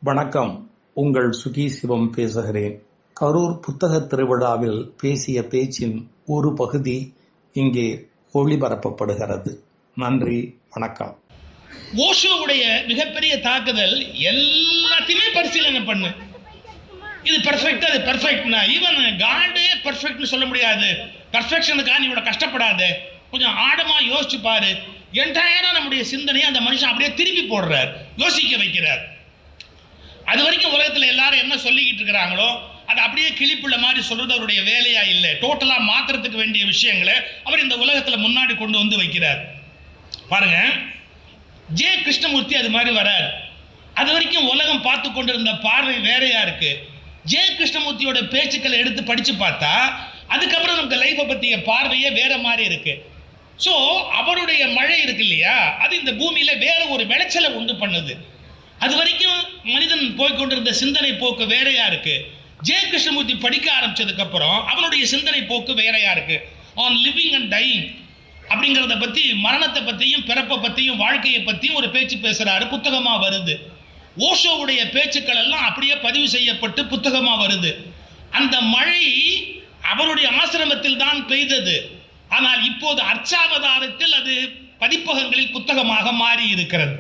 வணக்கம். உங்கள் சுகி சிவம் பேசுகிறேன். கரூர் புத்தக திருவிழாவில் பேசிய பேச்சின் ஒரு பகுதி இங்கே ஒளிபரப்பப்படுகிறது. நன்றி, வணக்கம். ஓஷோவுடைய மிகப்பெரிய தாக்குதல் எல்லாத்தையுமே பரிசீலனை பண்ணு. இது பெர்ஃபெக்ட், அது பெர்ஃபெக்ட்னா ஈவன் காடே பெர்ஃபெக்ட்னு சொல்ல முடியாது. பெர்ஃபெக்ஷனுக்காக நீ இவ்வளவு கஷ்டப்படாத, கொஞ்சம் ஆழமா யோசிச்சு பாரு. என்டையரா நம்முடைய சிந்தனையை அந்த மனுஷன் அப்படியே திருப்பி போடுறார், யோசிக்க வைக்கிறார். அது வரைக்கும் உலகத்துல எல்லாரும் என்ன சொல்லிக்கிட்டு இருக்கிறாங்களோ அது அப்படியே கிளிப்புள்ள மாதிரி சொல்றது அவருடைய வேலையா இல்லை. டோட்டலா மாத்திரத்துக்கு வேண்டிய விஷயங்களை அவர் இந்த உலகத்துல முன்னாடி கொண்டு வந்து வைக்கிறார். பாருங்க, ஜே கிருஷ்ணமூர்த்தி அது மாதிரி வரார். அது வரைக்கும் உலகம் பார்த்து கொண்டிருந்த பார்வை வேறையா இருக்கு. ஜே கிருஷ்ணமூர்த்தியோட பேச்சுக்களை எடுத்து படிச்சு பார்த்தா அதுக்கப்புறம் நமக்கு லைஃபை பற்றிய பார்வையே வேற மாதிரி இருக்கு. ஸோ அவருடைய மழை இருக்கு இல்லையா, அது இந்த பூமியில வேற ஒரு விளைச்சலை உண்டு பண்ணுது. அது வரைக்கும் மனிதன் போய்கொண்டிருந்த சிந்தனை போக்கு வேறையா இருக்கு. ஜே கிருஷ்ணமூர்த்தி படிக்க ஆரம்பிச்சதுக்கு அப்புறம் அவனுடைய சிந்தனை போக்கு வேறையா இருக்கு. ஆன் லிவிங் அண்ட் டையிங் அப்படிங்கிறத பத்தி, மரணத்தை பத்தியும் பிறப்பை பத்தியும் வாழ்க்கையை பத்தியும் ஒரு பேச்சு பேசுறாரு, புத்தகமா வருது. ஓஷோவுடைய பேச்சுக்கள் எல்லாம் அப்படியே பதிவு செய்யப்பட்டு புத்தகமா வருது. அந்த மழை அவருடைய ஆசிரமத்தில் தான் பெய்தது. ஆனால் இப்போது அர்ச்சாவதாரத்தில் அது பதிப்பகங்களில் புத்தகமாக மாறி இருக்கிறது.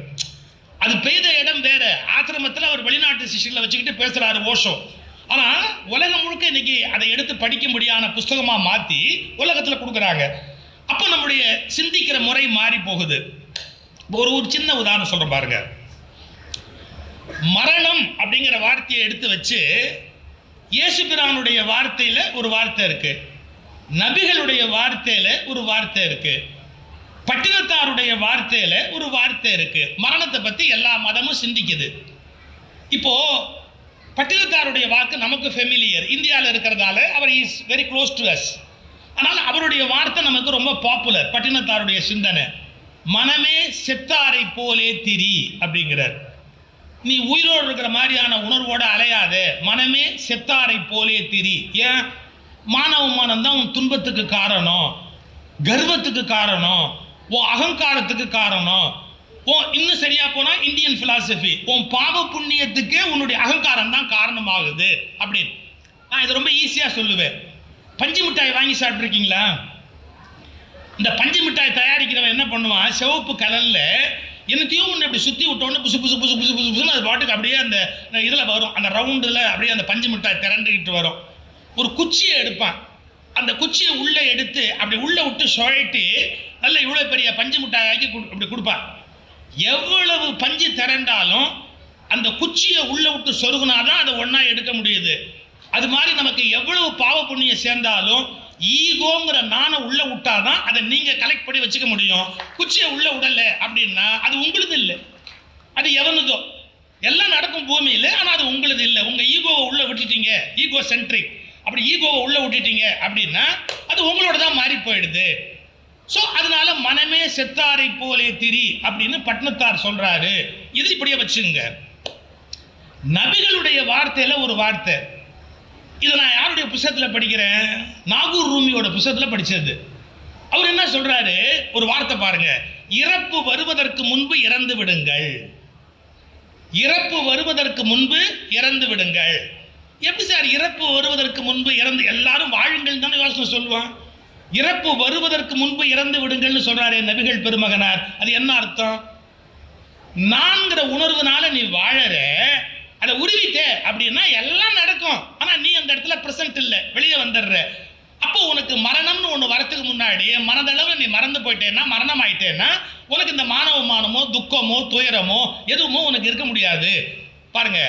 அது பெய்த இடம் வேற. ஆசிரமத்தில் அவர் வெளிநாட்டு சிஷ்யர்களை வச்சுக்கிட்டு பேசுறாரு ஓஷோ. ஆனா உலகம் முழுக்க இன்னைக்கு அதை எடுத்து படிக்கும்படியான புஸ்தகமா மாத்தி உலகத்துல கொடுக்குறாங்க. அப்ப நம்முடைய சிந்திக்கிற முறை மாறி போகுது. ஒரு சின்ன உதாரணம் சொல்றேன் பாருங்க. மரணம் அப்படிங்கிற வார்த்தையை எடுத்து வச்சு இயேசு பிரானுடைய வார்த்தையில ஒரு வார்த்தை இருக்கு, நபிகளுடைய வார்த்தையில ஒரு வார்த்தை இருக்கு, பட்டினத்தாருடைய வார்த்தையில ஒரு வார்த்தை இருக்கு. மரணத்தை பத்தி எல்லா மதமும் சிந்திக்குது. இப்போ பட்டினத்தாருடைய வாக்கு நமக்கு ஃபெமிலியர், இந்தியாவில் இருக்கிறதால அவர் is very close to us. ஆனால் அவருடைய வார்த்தை நமக்கு ரொம்ப பாப்புலர். பட்டினத்தாருடைய சிந்தனை, மனமே செத்தாரை போலே திரி அப்படிங்கிறார். நீ உயிரோடு இருக்கிற மாதிரியான உணர்வோட அலையாத, மனமே செத்தாரை போலே திரி. ஏன்? மானவமானம் தான் உன் துன்பத்துக்கு காரணம், கர்வத்துக்கு காரணம், உன் அகங்காரத்துக்கு காரணம். இன்னும் சரியா போனா இந்தியன் பிலாசபி, உன் பாவ புண்ணியத்துக்கே உன்னுடைய அகங்காரம் தான் காரணமாகுது அப்படின்னு. நான் இதை ரொம்ப ஈஸியா சொல்லுவேன். பஞ்சு மிட்டாய் வாங்கி சாப்பிட்ருக்கீங்களா? இந்த பஞ்சு மிட்டாய் தயாரிக்கிறவன் என்ன பண்ணுவான், சிவப்பு கலர்ல என்னத்தையும் ஒன்று இப்படி சுற்றி விட்டோன்னு புசு புசு புசு புசு புசு புசுன்னு அது பாட்டுக்கு அப்படியே அந்த இதில் வரும், அந்த ரவுண்டில் அப்படியே அந்த பஞ்சு மிட்டாய் திரண்டுக்கிட்டு வரும். ஒரு குச்சியை எடுப்பான், அந்த குச்சியை உள்ளே எடுத்து அப்படி உள்ளே விட்டு சுழட்டி நல்ல இவ்வளோ பெரிய பஞ்சு மிட்டாயாக்கி இப்படி கொடுப்பான். எவ்வளவு பஞ்சு திரண்டாலும் அந்த குச்சியை உள்ளே விட்டு சொருகுனாதான் அதை ஒன்றா எடுக்க முடியுது. அது மாதிரி நமக்கு எவ்வளவு பாவ புண்ணியம் சேர்ந்தாலும் ஈகோங்கிற நானை உள்ள விட்டாதான் அதை நீங்க கலெக்ட் பண்ணி வச்சுக்க முடியும். குச்சியை உள்ள விடல அப்படின்னா அது உங்களுது இல்லை, அது எவனுதோ. எல்லாம் நடக்கும் பூமியில, ஆனா அது உங்களுது இல்லை. உங்க ஈகோவை உள்ள விட்டுட்டீங்க, ஈகோ சென்ட்ரிக், அப்படி ஈகோவை உள்ள விட்டுட்டீங்க அப்படின்னா அது உங்களோட தான் மாறி போயிடுது. ஸோ அதனால மனமே செத்தாரை போலே திரி அப்படின்னு பட்டினத்தார் சொல்றாரு. இது இப்படியே வச்சுங்க. நபிகளுடைய வார்த்தையில ஒரு வார்த்தை, இதை நான் யாருடைய புத்தகத்தில் படிக்கிறேன், நாகூர் ரூமியோட புத்தகத்தில் படிச்சது. அவர் என்ன சொல்றாரு, ஒரு வார்த்தை பாருங்க, இறப்பு வருவதற்கு முன்பு இறந்து விடுங்கள். இறப்பு வருவதற்கு முன்பு இறந்து விடுங்கள். எப்படி சார் இறப்பு வருவதற்கு முன்பு இறந்து, எல்லாரும் வாழுங்கள் தானே யோசனை சொல்லுவான். இறப்பு வருவதற்கு முன்பு இறந்து விடுங்கள்னு சொல்றாரு நபிகள் பெருமகனார். அது என்ன அர்த்தம்? நான்கிற உணர்வுனால நீ வாழற, அதை உருவிட்ட அப்படின்னா எல்லாம் நடக்கும். ஆனா நீ அந்த இடத்துல பிரசன்ட் இல்லை, வெளியே வந்துடுற. அப்போ உனக்கு மரணம்னு ஒண்ணு வரத்துக்கு முன்னாடி மனதளவு நீ மறந்து போயிட்டேன்னா, மரணம் ஆயிட்டேன்னா உனக்கு இந்த மானவமானமோ துக்கமோ துயரமோ எதுவுமோ உனக்கு இருக்க முடியாது. பாருங்க,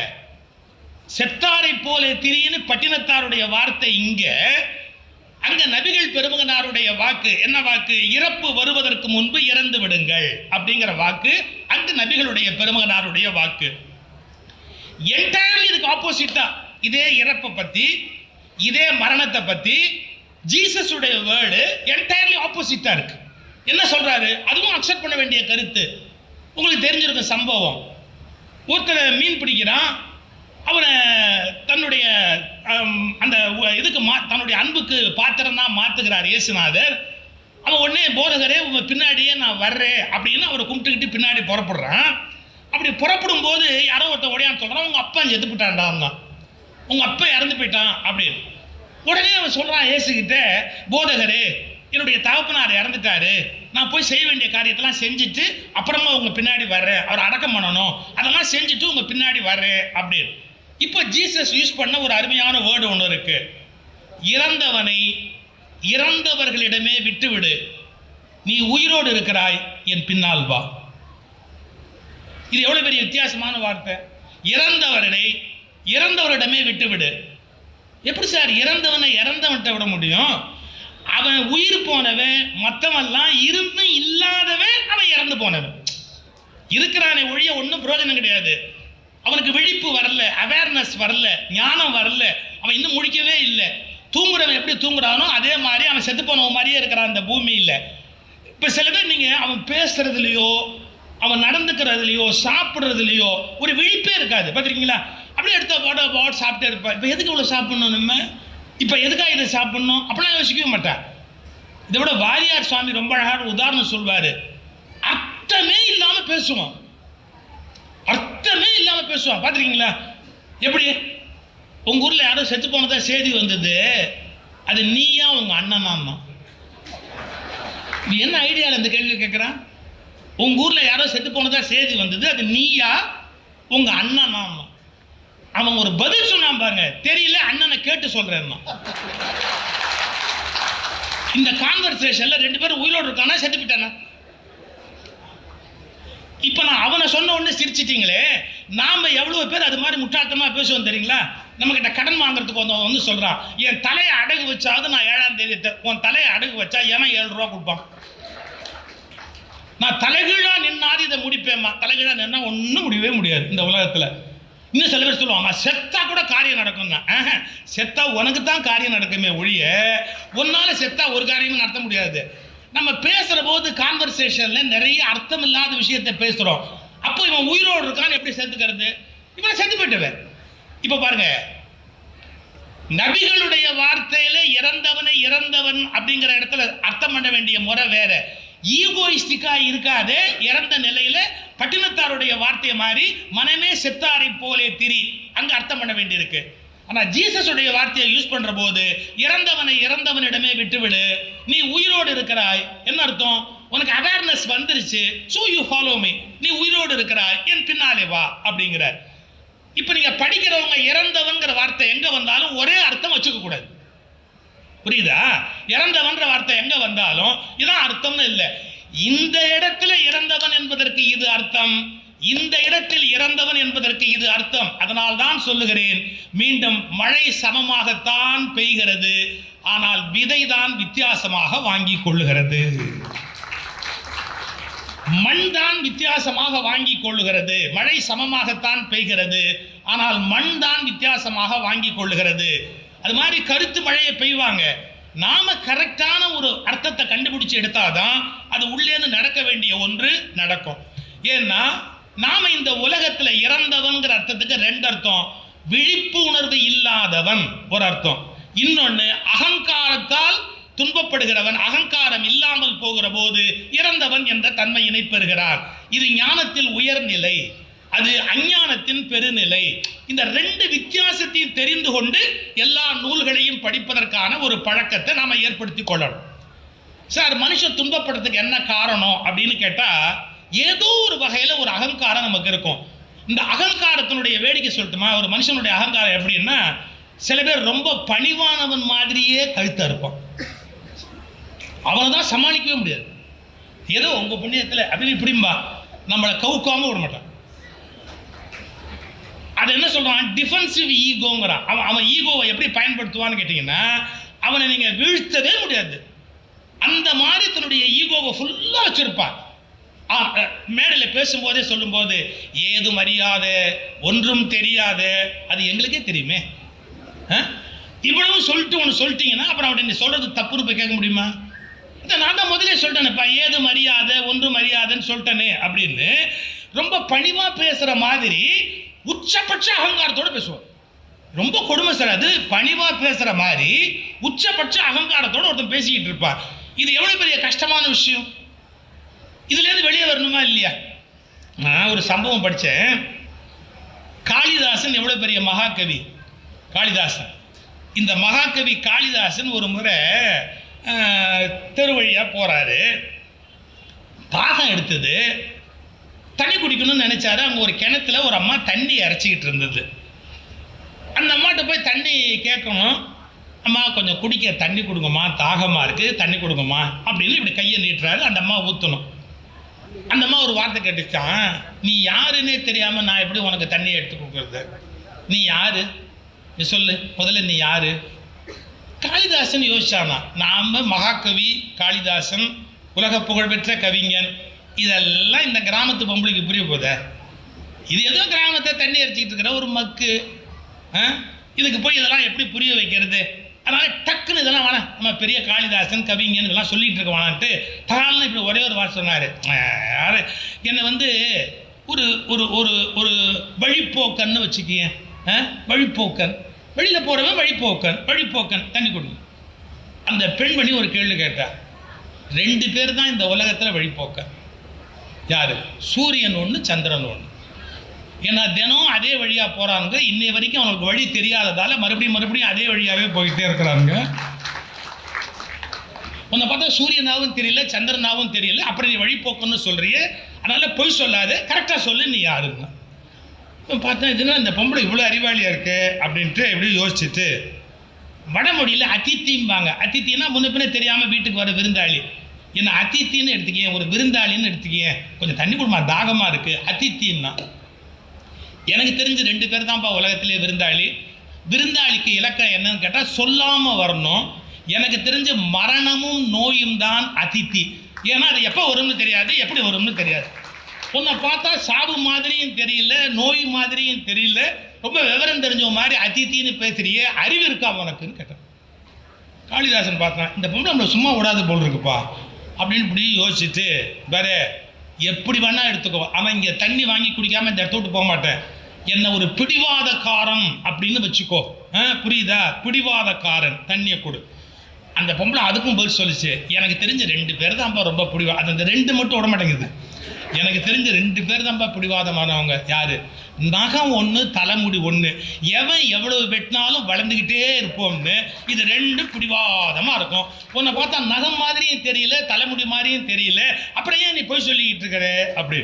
செத்தாரை போலே திரின்னு பட்டினத்தாருடைய வார்த்தை இங்க, அங்க நபிகள் பெருமகனாருடைய வாக்கு என்ன வாக்கு? இறப்பு வருவதற்கு முன்பு இறந்து விடுங்கள் அப்படிங்கிற வாக்கு அங்கு நபிகளுடைய பெருமகனாருடைய வாக்கு. என்டையர்லி இதுக்கு ஆப்போசிட்டா இதே இறப்பை பத்தி, இதே மரணத்தை பத்தி ஜீசஸ் உடைய வேர்டு என்டையர்லி ஆப்போசிட்டா இருக்கு. என்ன சொல்றாரு? அதுவும் அக்செப்ட் பண்ண வேண்டிய கருத்து. உங்களுக்கு தெரிஞ்சிருக்க சம்பவம், ஒருத்தர் மீன் பிடிக்கிறான், அவனை தன்னுடைய அந்த இதுக்கு தன்னுடைய அன்புக்கு பாத்திரம் தான் மாத்துகிறார் இயேசுநாதர். அவன் உடனே போதகரே உங்க பின்னாடியே நான் வர்றேன் அப்படின்னு அவரை கும்பிட்டுக்கிட்டு பின்னாடி புறப்படுறான். அப்படி புறப்படும் போது யாரோ ஒருத்தர் உடையான்னு சொல்றான், உங்க அப்பா செத்து போயிட்டான்டா, உங்க அப்பா இறந்து போயிட்டான் அப்படின்னு. உடனே அவன் சொல்றான் இயேசுகிட்ட, போதகரே என்னுடைய தகப்பனார் இறந்துட்டாரு, நான் போய் செய்ய வேண்டிய காரியத்தெல்லாம் செஞ்சுட்டு அப்புறமா உங்க பின்னாடி வர்றேன், அவர் அடக்கம் பண்ணணும், அதெல்லாம் செஞ்சுட்டு உங்க பின்னாடி வர்றேன் அப்படின்னு. இப்போ ஜீசஸ் யூஸ் பண்ண ஒரு அருமையான வேர்டு ஒன்று இருக்கு, இறந்தவனை இறந்தவர்களிடமே விட்டுவிடு, நீ உயிரோடு இருக்கிறாய், என் பின்னால் வா. இது எவ்வளவு பெரிய வித்தியாசமான வார்த்தை. இறந்தவரை இறந்தவரிடமே விட்டுவிடு. எப்படி சார் இறந்தவனை இறந்தவன்கிட்ட விட முடியும்? அவன் உயிர் போனவன், மற்றவெல்லாம் இருந்தும் இல்லாதவன், அவன் இறந்து போனவன். இருக்கிறானே ஒழிய ஒன்றும் பிரயோஜனம் கிடையாது. அவனுக்கு விழிப்பு வரல, அவேர்னஸ் வரல, ஞானம் வரல, அவன் இன்னும் முடிக்கவே இல்லை. தூங்குறவன் எப்படி தூங்குறானோ அதே மாதிரி அவன் செத்து போனவன் மாதிரியே இருக்கிறான் அந்த பூமியில். இப்போ சில பேர் நீங்கள் அவன் பேசுறதுலையோ அவன் நடந்துக்கிறதுலையோ சாப்பிட்றதுலையோ ஒரு விழிப்பே இருக்காது, பார்த்துருக்கீங்களா? அப்படியே எடுத்த போட சாப்பிட்டே இருப்பான். இப்போ எதுக்கு இவ்வளோ சாப்பிட்ணும், நம்ம இப்போ எதுக்காக இதை சாப்பிட்ணும் அப்படிலாம் யோசிக்கவே மாட்டான். இதை விட வாரியார் சுவாமி ரொம்ப அழகான உதாரணம் சொல்வார். அர்த்தமே இல்லாமல் பேசுவான், அர்த்தமே இல்லாமல் பேசுவான், பார்த்துருக்கீங்களா? எப்படி உங்கள் ஊரில் யாரோ செத்து போனதா செய்தி வந்தது, அது நீயா உங்கள் அண்ணனா? என்ன ஐடியாவில் இந்த கேள்வி கேட்குறான்? உங்கள் ஊரில் யாரோ செத்து போனதா செய்தி வந்தது, அது நீயா உங்கள் அண்ணனா? அவன் ஒரு பதில் சொன்னான் பாருங்க, தெரியல, அண்ணனை கேட்டு சொல்றேன். இந்த கான்வர்சேஷன்ல 2 பேரும் உயிரோடு இருக்கானா செத்து போயிட்டானா? இப்ப நான் அவனை சொன்ன உடனே சிரிச்சிட்டீங்களே, நாம எவ்வளவு பேர் அது மாதிரி முட்டாள்தனமா பேசுவோம் தெரியுங்களா? நம்ம கிட்ட கடன் வாங்குறதுக்கு வந்து சொல்றான், என் தலையை அடகு வச்சாவது நான் 7ஆம் தேதி, உன் தலையை அடகு வச்சா ஏன்னா 7 ரூபா கொடுப்பான். நான் தலைகீழா நின்னாது இதை முடிப்பேம்மா. தலைகீழா நின்னா ஒன்றும் முடியவே முடியாது இந்த உலகத்துல. இன்னும் சில பேர் சொல்லுவாங்க செத்தா கூட காரியம் நடக்கும். செத்தா உனக்கு தான் காரியம் நடக்குமே ஒழிய ஒன்னால செத்தா ஒரு காரியமும் நடத்த முடியாது. நம்ம பேசுற போது கான்வர்சேஷன்ல நிறைய அர்த்தம் இல்லாத விஷயத்தை பேசுறோம். அப்போ இவன் உயிரோடு இருக்கான்னு எப்படி சேர்த்துக்கிறது? இவனை செத்து போயிட்டவன். இப்ப பாருங்க, நபிகளுடைய வார்த்தையில இறந்தவனை இறந்தவன் அப்படிங்கிற இடத்துல அர்த்தம் பண்ண வேண்டிய முறை வேற. ஈகோயிஸ்டிக்கா இருக்காது. இறந்த நிலையில பட்டினத்தாருடைய வார்த்தையை மாதிரி மனமே செத்தாரை போலே திரி, அங்க அர்த்தம் பண்ண வேண்டி இருக்கு. ஆனா ஜீசஸ் உடைய வார்த்தையை யூஸ் பண்ற போது இறந்தவனை இறந்தவனிடமே விட்டுவிடு, நீ உயிரோடு இருக்கிறாய். என்ன அர்த்தம்? உனக்கு அவேர்னஸ் வந்துருச்சு, so you follow me, நீ உயிரோடு இருக்கிறாய், என் பின்னாலே வா அப்படிங்கிறார். இப்ப நீங்க படிக்கிறவங்க இறந்தவன்கிற வார்த்தை எங்க வந்தாலும் ஒரே அர்த்தம் வச்சுக்க கூடாது, புரியுதா? இறந்தவன்ற வார்த்தை எங்க வந்தாலும் இதான் அர்த்தம்னு இல்லை. இந்த இடத்துல இறந்தவன் என்பதற்கு இது அர்த்தம், இந்த இடத்தில் இறந்தவன் என்பதற்கு இது அர்த்தம். அதனால் தான் சொல்லுகிறேன், மீண்டும் மழை சமமாகத்தான் பெய்கிறது, ஆனால் விதை தான் வித்தியாசமாக வாங்கி கொள்ளுகிறது. மண் தான் வித்தியாசமாக வாங்கி கொள்ளுகிறது. மழை சமமாகத்தான் பெய்கிறது, ஆனால் மண் தான் வித்தியாசமாக வாங்கி கொள்ளுகிறது. அது மாதிரி கருத்து மழையை பெய்வாங்க. நாம கரெக்டான ஒரு அர்த்தத்தை கண்டுபிடிச்சு எடுத்தாதான் அது உள்ளேந்து நடக்க வேண்டிய ஒன்று நடக்கும். ஏன்னா நாம இந்த உலகத்துல இறந்தவன்கிற அர்த்தத்துக்கு 2 அர்த்தம். விழிப்பு உணர்வு இல்லாதவன் ஒரு அர்த்தம், இன்னொன்னு அகங்காரத்தால் துன்பப்படுகிறவன், அகங்காரம் இல்லாமல் போகிற போது இறந்தவன் என்ற தன்மையினை பெறுகிறார். இது ஞானத்தில் உயர்நிலை, அது அஞ்ஞானத்தின் பெருநிலை. இந்த 2 வித்தியாசத்தையும் தெரிந்து கொண்டு எல்லா நூல்களையும் படிப்பதற்கான ஒரு பழக்கத்தை நாம ஏற்படுத்தி கொள்ளணும். சார், மனுஷன் துன்பப்படுறதுக்கு என்ன காரணம் அப்படின்னு கேட்டா, ஏதோ ஒரு வகையில ஒரு அகங்காரம் நமக்கு இருக்கும். இந்த அகங்காரத்தினுடைய வேடிக்கை சொல்லட்டுமா? ஒரு மனுஷனுடைய அகங்காரம் எப்படின்னா, சில பேர் ரொம்ப பணிவானவன் மாதிரியே கழுத்தா இருப்பான், அவனை தான் சமாளிக்கவே முடியாது. ஏதோ உங்க புண்ணியத்துல அப்படின்னு இப்படிம்பா நம்மளை கவுக்காம விட மாட்டான். அது என்ன சொல்றான்? டிஃபென்சிவ் ஈகோங்கிறான். அவன் ஈகோவை எப்படி பயன்படுத்துவான்னு கேட்டீங்கன்னா, அவனை நீங்க வீழ்த்தவே முடியாது. அந்த மாதிரி தன்னுடைய ஈகோவை ஃபுல்லா வச்சிருப்பான். மேடையில் பேசும்போதே சொல்லும்போது, ஏதும் அறியாத ஒன்றும் தெரியாத, அது எங்களுக்கே தெரியுமே, இவ்வளவு சொல்லிட்டு ஒன்று சொல்லிட்டீங்கன்னா அப்புறம் அவன் நீ சொல்றது தப்புன்னு போய் கேட்க முடியுமா? நான் தான் முதலே சொல்லிட்டேனேப்பா, ஏதும் அறியாத ஒன்றும் அறியாதன்னு சொல்லிட்டேனே அப்படின்னு ரொம்ப பணிவா பேசுற மாதிரி உச்சபட்ச அகங்காரத்தோட பேசுவார். ரொம்ப கொடுமை சார், அது பணிவா பேசுற மாதிரி உச்சபட்ச அகங்காரத்தோட ஒருத்தன் பேசிக்கிட்டு இருப்பார். இது எவ்வளவு பெரிய கஷ்டமான விஷயம். இதுல இருந்து வெளியே வரணுமா இல்லையா? நான் ஒரு சம்பவம் படித்தேன். காளிதாசன் எவ்வளோ பெரிய மகாகவி காளிதாசன். இந்த மகாகவி காளிதாசன் ஒரு முறை தெரு வழியாக போகிறாரு. தாகம் எடுத்தது, தண்ணி குடிக்கணும்னு நினச்சாரு. அங்கே ஒரு கிணத்துல ஒரு அம்மா தண்ணி இறச்சிக்கிட்டு இருந்தது. அந்த அம்மாட்ட போய் தண்ணி கேட்கணும். அம்மா கொஞ்சம் குடிக்க தண்ணி கொடுங்கம்மா, தாகமாக இருக்குது, தண்ணி கொடுங்கம்மா அப்படின்னு இப்படி கையை நீட்டுறாரு. அந்த அம்மா ஊற்றணும். அந்த அம்மா ஒரு வார்த்தை கேட்டுச்சான், நீ யாருன்னே தெரியாமல் நான் எப்படி உனக்கு தண்ணியை எடுத்து கொடுக்குறது? நீ யாரு? நீ சொல்லு முதல்ல, நீ யாரு? காளிதாசன் யோசிச்சானா, நாம மகாகவி காளிதாசன், உலக புகழ்பெற்ற கவிஞன், இதெல்லாம் இந்த கிராமத்து பொம்பளைக்கு புரிய போத? இது ஏதோ கிராமத்தை தண்ணி அரைச்சிக்கிட்டு இருக்கிற ஒரு மக்கு, இதுக்கு போய் இதெல்லாம் எப்படி புரிய வைக்கிறது? அதனால டக்குன்னு இதெல்லாம் வேணாம், நம்ம பெரிய காளிதாசன் கவிஞன் இதெல்லாம் சொல்லிட்டு இருக்க வேணான்ட்டு தாராளம் இப்படி ஒரே ஒரு வார்த்தை சொன்னார். என்னை வந்து ஒரு ஒரு ஒரு ஒரு வழிப்போக்கன்னு வச்சுக்கிய, வழிப்போக்கன், வெளியில் போகிறவன் வழிப்போக்கன் தண்ணி கொடுங்க. அந்த பெண்மணி ஒரு கேள்வி கேட்டா, 2 பேர் தான் இந்த உலகத்தில் வழிப்போக்கன். யாரு? சூரியன் ஒன்று, சந்திரன் ஒன்று. ஏன்னா தினம் அதே வழியாக போகிறாங்க. இன்னைய வரைக்கும் அவங்களுக்கு வழி தெரியாததால் மறுபடியும் அதே வழியாகவே போயிட்டே இருக்கிறாங்க. உன்னை பார்த்தா சூரியனாவும் தெரியல, சந்திரனாவும் தெரியல, அப்புறம் நீ வழிப்போக்குன்னு சொல்றியே, அதனால பொய் சொல்லாது, கரெக்டாக சொல்லு, நீ யாருங்க? பார்த்தா இதுனா இந்த பொம்பளை இவ்வளோ அறிவாளியாக இருக்கு அப்படின்ட்டு எப்படி யோசிச்சுட்டு, வடமொழியில் அதித்திம்பாங்க. அதித்தின்னா முன்ன பின்ன தெரியாமல் வீட்டுக்கு வர விருந்தாளி. என்ன அதித்தின்னு எடுத்துக்கேன், ஒரு விருந்தாளின்னு எடுத்துக்கேன், கொஞ்சம் தண்ணி கொடுமா தாகமாக இருக்குது, அதித்தின்னா. எனக்கு தெரிஞ்சு 2 பேர் தான்ப்பா உலகத்திலே விருந்தாளி. விருந்தாளிக்கு இலக்கணம் என்னன்னு கேட்டால் சொல்லாமல் வரணும். எனக்கு தெரிஞ்ச மரணமும் நோயும் தான் அதித்தி. ஏன்னா அது எப்போ வரும்னு தெரியாது, எப்படி வரும்னு தெரியாது. உன்னை பார்த்தா சாவு மாதிரியும் தெரியல, நோய் மாதிரியும் தெரியல, ரொம்ப விவரம் தெரிஞ்ச மாதிரி அதித்தின்னு பேசுறியே, அறிவு இருக்கா உனக்குன்னு கேட்டேன். காளிதாசன் பார்த்தான், இந்த பொண்ணு நம்மளை சும்மா விடாது போல் இருக்குப்பா அப்படின்னு இப்படி யோசிச்சுட்டு, வேற எப்படி வேணா எடுத்துக்கோ, அவன் இங்கே தண்ணி வாங்கி குடிக்காம இந்த இடத்த விட்டு போக மாட்டேன், என்ன ஒரு பிடிவாதக்காரன் அப்படின்னு வச்சுக்கோ, புரியுதா? பிடிவாதக்காரன், தண்ணியை கொடு. அந்த பொம்பளை அதுக்கும் பதில் சொல்லிச்சு, எனக்கு தெரிஞ்ச 2 பேர் தான்ப்பா ரொம்ப பிடிவாதம். அந்த 2 மட்டும் விட மாட்டேங்குது. எனக்கு தெரிஞ்ச 2 பேர் தான்ப்பா பிடிவாதமானவங்க. யாரு? நகம் ஒன்று, தலைமுடி ஒன்று. எவன் எவ்வளவு வெட்டினாலும் வளர்ந்துக்கிட்டே இருப்போம்னு இது 2 பிடிவாதமாக இருக்கும். உன்னை பார்த்தா நகம் மாதிரியும் தெரியல, தலைமுடி மாதிரியும் தெரியல, அப்புறம் ஏன் நீ போய் சொல்லிக்கிட்டு இருக்கிற அப்படி.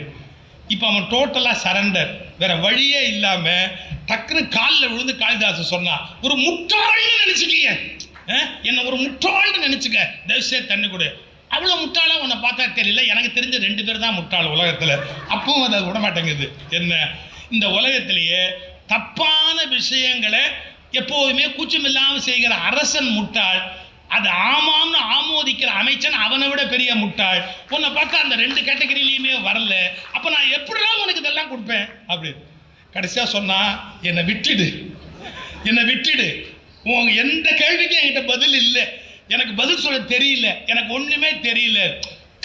இப்போ அவன் டோட்டலாக சரண்டர், வேற வழியே இல்லாமல் டக்குன்னு காலில் விழுந்து காளிதாசன் சொன்னான், ஒரு முட்டாள்னு நினச்சிக்கிய, என்ன ஒரு முட்டாள்னு நினச்சிக்க, தயவுசெய்து தண்ணி கொடு. அவ்வளோ முட்டாளாக உன்னை பார்த்தா தெரியல, எனக்கு தெரிஞ்ச 2 பேர் தான் முட்டாள் உலகத்தில். அப்பவும் அதை விட மாட்டேங்குது. என்ன, இந்த உலகத்திலேயே தப்பான விஷயங்களை எப்போதுமே கூச்சம் இல்லாமல் செய்கிற அரசன் முட்டாள், அது ஆமாம்னு ஆமோதிக்கிற அமைச்சன் அவனை விட பெரிய முட்டாள். உன்னை பார்த்தா அந்த 2 கேட்டகரியிலையுமே வரல, அப்போ நான் எப்படிலாம் உனக்கு இதெல்லாம் கொடுப்பேன் அப்படின்னு. கடைசியாக சொன்னா, என்னை விட்டுடு, உங்க எந்த கேள்விக்கும் என்கிட்ட பதில் இல்லை, எனக்கு பதில் சொல்ல தெரியல, எனக்கு ஒன்றுமே தெரியல.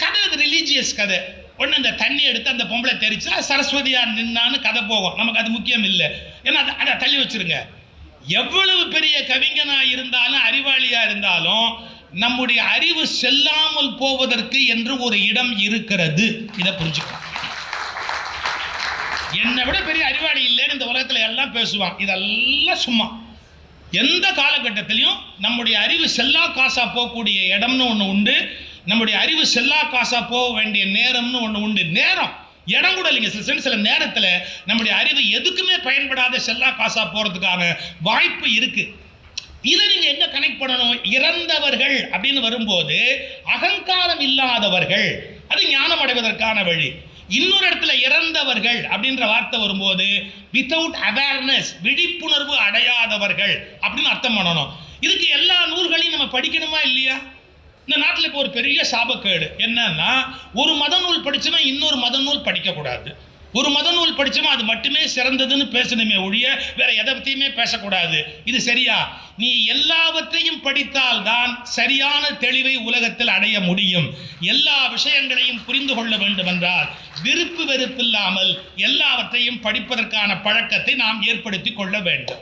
கதை அது ரிலீஜியஸ் கதை. ஒன்று இந்த தண்ணி எடுத்து அந்த பொம்பளை தெரிச்சா சரஸ்வதியா நின்னான்னு கதை போகும், நமக்கு அது முக்கியம் இல்லை. ஏன்னா அதை தள்ளி வச்சிருங்க. எவ்வளவு பெரிய கவிஞனா இருந்தாலும் அறிவாளியா இருந்தாலும் நம்முடைய அறிவு செல்லாமல் போவதற்கு என்று ஒரு இடம் இருக்கிறது. இதை புரிஞ்சுக்கணும். என்னை விட பெரிய அறிவாளி இல்லைன்னு இந்த உலகத்துல எல்லாம் பேசுவான், இதெல்லாம் சும்மா. எந்த காலகட்டத்திலையும் நம்முடைய அறிவு செல்லா காசா போகக்கூடிய இடம்னு ஒன்று உண்டு, நம்முடைய அறிவு செல்லா காசா போக வேண்டிய நேரம்னு ஒன்று உண்டு. நேரம் இடம் கூட இல்லைங்க. சில நேரத்தில் நம்முடைய அறிவு எதுக்குமே பயன்படாத செல்லா காசா போறதுக்கான வாய்ப்பு இருக்கு. இதை நீங்க எங்க கனெக்ட் பண்ணணும்? இறந்தவர்கள் அப்படின்னு வரும்போது அகங்காரம் இல்லாதவர்கள், அது ஞானம் அடைவதற்கான வழி. இன்னொரு இடத்துல இறந்தவர்கள் அப்படின்ற வார்த்தை வரும்போது வித்தவுட் அவேர்னஸ், விழிப்புணர்வு அடையாதவர்கள் அப்படின்னு அர்த்தம் பண்ணணும். இதுக்கு எல்லா நூல்களையும் நம்ம படிக்கணுமா இல்லையா? இந்த நாட்டில் இப்போ ஒரு பெரிய சாபக்கேடு என்னன்னா, ஒரு மத நூல் படிச்சோன்னா இன்னொரு மத நூல் படிக்கக்கூடாது, ஒரு மத நூல் படிச்சோமா அது மட்டுமே சிறந்ததுன்னு பேசணுமே ஒழிய வேற எதை பற்றியுமே பேசக்கூடாது. இது சரியா? நீ எல்லாவற்றையும் படித்தால்தான் சரியான தெளிவை உலகத்தில் அடைய முடியும். எல்லா விஷயங்களையும் புரிந்து கொள்ள வேண்டும் என்றால் விருப்பு வெறுப்பில்லாமல் எல்லாவற்றையும் படிப்பதற்கான பழக்கத்தை நாம் ஏற்படுத்தி கொள்ள வேண்டும்.